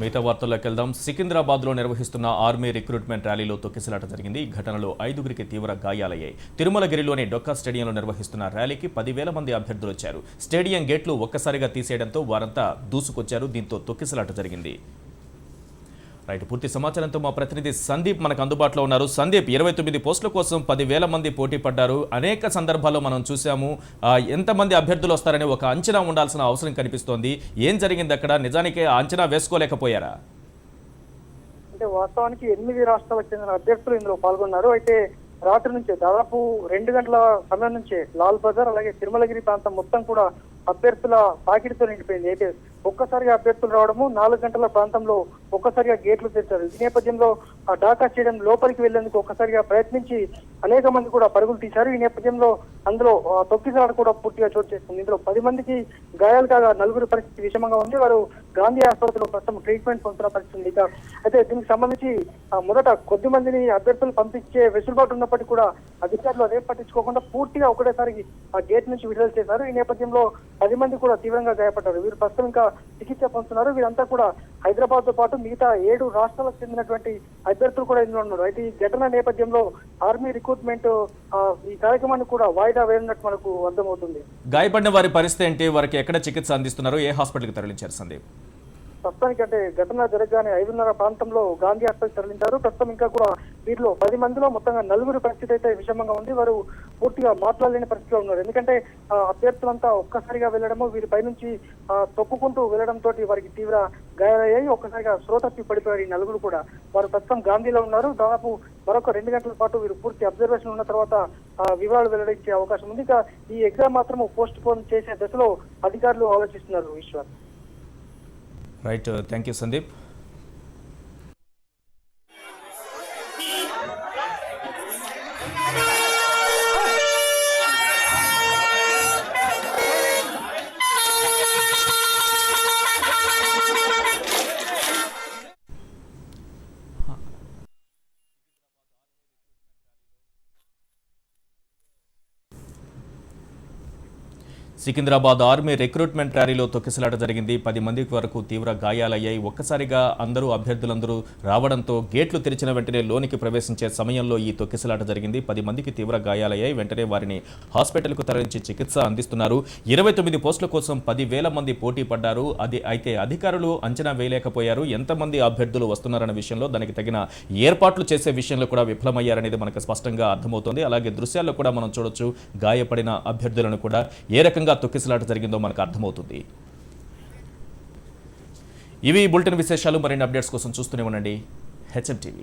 మిగతా వార్తల్లోకి వెళ్దాం. సికింద్రాబాద్లో నిర్వహిస్తున్న ఆర్మీ రిక్రూట్మెంట్ ర్యాలీలో తొక్కిసలాట జరిగింది. ఈ ఘటనలో 5గురికి తీవ్ర గాయాలయ్యాయి. తిరుమలగిరిలోని డొక్కా స్టేడియంలో నిర్వహిస్తున్న ర్యాలీకి 10,000 మంది అభ్యర్థులు వచ్చారు. స్టేడియం గేట్లు ఒక్కసారిగా తీసేయడంతో వారంతా దూసుకొచ్చారు. దీంతో తొక్కిసలాట జరిగింది. రైట్, పూర్తి సమాచారంతో మా ప్రతినిధి సందీప్ మనకు అందుబాటులో ఉన్నారు. సందీప్, 29 పోస్టుల కోసం 10,000 మంది పోటీ పడ్డారు. అనేక సందర్భాల్లో మనం చూసాము ఎంతమంది అభ్యర్థులు వస్తారని ఒక అంచనా ఉండాల్సిన అవసరం కనిపిస్తోంది. ఏం జరిగింది అక్కడ? నిజానికి ఆ అంచనా వేసుకోలేకపోయారా? అంటే వాస్తవానికి 8 రాష్ట్రాలకు చెందిన అభ్యర్థులు ఇందులో పాల్గొన్నారు. అయితే రాత్రి నుంచే దాదాపు 2 గంటల సమయం నుంచే లాల్ బజార్ అలాగే తిరుమలగిరి ప్రాంతం మొత్తం కూడా అభ్యర్థుల తాకిడితో నిండిపోయింది. అయితే ఒక్కసారిగా అభ్యర్థులు రావడము 4 గంటల ప్రాంతంలో ఒక్కసారిగా గేట్లు తెచ్చారు. ఈ నేపథ్యంలో ఆ ఢాకా స్టేడియం లోపలికి వెళ్లేందుకు ఒక్కసారిగా ప్రయత్నించి అనేక మంది కూడా పరుగులు తీశారు. ఈ నేపథ్యంలో అందులో తొక్కిసలాట కూడా పూర్తిగా చోటు చేసుకుంది. ఇందులో 10 మందికి గాయాలు కాగా 4 పరిస్థితి విషమంగా ఉంది. వారు గాంధీ ఆసుపత్రిలో ప్రస్తుతం ట్రీట్మెంట్ పొందుతున్న పరిస్థితి ఉంది. అయితే దీనికి సంబంధించి మొదట కొద్ది మందిని అభ్యర్థులు పంపించే వెసులుబాటు ఉన్నప్పటికీ కూడా అధికారులు అదే పట్టించుకోకుండా పూర్తిగా ఒకటేసారి ఆ గేట్ నుంచి విడుదల చేశారు. ఈ నేపథ్యంలో 10 మంది కూడా తీవ్రంగా గాయపడ్డారు. వీరు ప్రస్తుతం ఇంకా చికిత్స పొందుతున్నారు. వీరంతా కూడా హైదరాబాద్ తో పాటు మిగతా 7 రాష్ట్రాలకు చెందినటువంటి అభ్యర్థులు కూడా ఇందులో ఉన్నారు. అయితే ఈ ఘటన నేపథ్యంలో ఆర్మీ రిక్రూట్మెంట్ ఈ కార్యక్రమాన్ని కూడా వాయిదా వేయనున్నట్టు మనకు అర్థమవుతుంది. గాయపడిన వారి పరిస్థితి ఏంటి? వారికి ఎక్కడ చికిత్స అందిస్తున్నారు? ఏ హాస్పిటల్కి తరలించారు సందీప్? ప్రస్తుతానికి అంటే ఘటన జరగగానే 5:30 ప్రాంతంలో గాంధీ ఆసుపత్రికి తరలించారు. ప్రస్తుతం ఇంకా కూడా వీరిలో 10 మందిలో మొత్తంగా 4 పరిస్థితి అయితే విషమంగా ఉంది. వారు పూర్తిగా మాట్లాడలేని పరిస్థితిలో ఉన్నారు. ఎందుకంటే అభ్యర్థులంతా ఒక్కసారిగా వెళ్లడము, వీరిపై నుంచి తొక్కుకుంటూ వెళ్లడంతో వారికి తీవ్ర గాయాలయ్యాయి. ఒక్కసారిగా శ్రోతప్పి పడిపోయారు ఈ 4 కూడా. వారు ప్రస్తుతం గాంధీలో ఉన్నారు. దాదాపు మరొక 2 గంటల పాటు వీరు పూర్తి అబ్జర్వేషన్ ఉన్న తర్వాత వివరాలు వెల్లడించే అవకాశం ఉంది. ఇంకా ఈ ఎగ్జామ్ మాత్రం పోస్ట్ పోన్ చేసే దశలో అధికారులు ఆలోచిస్తున్నారు. Eshwar. Right, thank you Sandeep. Secunderabad army recruitment ర్యాలీలో తొక్కిసలాట జరిగింది. 10 మంది వరకు తీవ్ర గాయాలయ్యాయి. ఒక్కసారిగా అభ్యర్థులందరూ రావడంతో గేట్లు తెరిచిన వెంటనే లోనికి ప్రవేశించే సమయంలో ఈ తొక్కిసలాట జరిగింది. 10 మందికి తీవ్ర గాయాలయ్యాయి. వెంటనే వారిని హాస్పిటల్కు తరలించి చికిత్స అందిస్తున్నారు. 29 పోస్టుల కోసం 10,000 మంది పోటీ పడ్డారు. అయితే అధికారులు అంచనా వేయలేకపోయారు. ఎంతమంది అభ్యర్థులు వస్తున్నారన్న విషయంలో దానికి తగిన ఏర్పాట్లు చేసే విషయంలో కూడా విఫలమయ్యారనేది మనకు స్పష్టంగా అర్థమవుతోంది. అలాగే దృశ్యాల్లో కూడా మనం చూడొచ్చు గాయపడిన అభ్యర్థులను కూడా ఏ రకంగా తొక్కిసలాట జరిగిందో మనకు అర్థమవుతుంది. ఇవి బులెటిన్ విశేషాలు. మరిన్ని అప్డేట్స్ కోసం చూస్తూనే ఉండండి HM TV.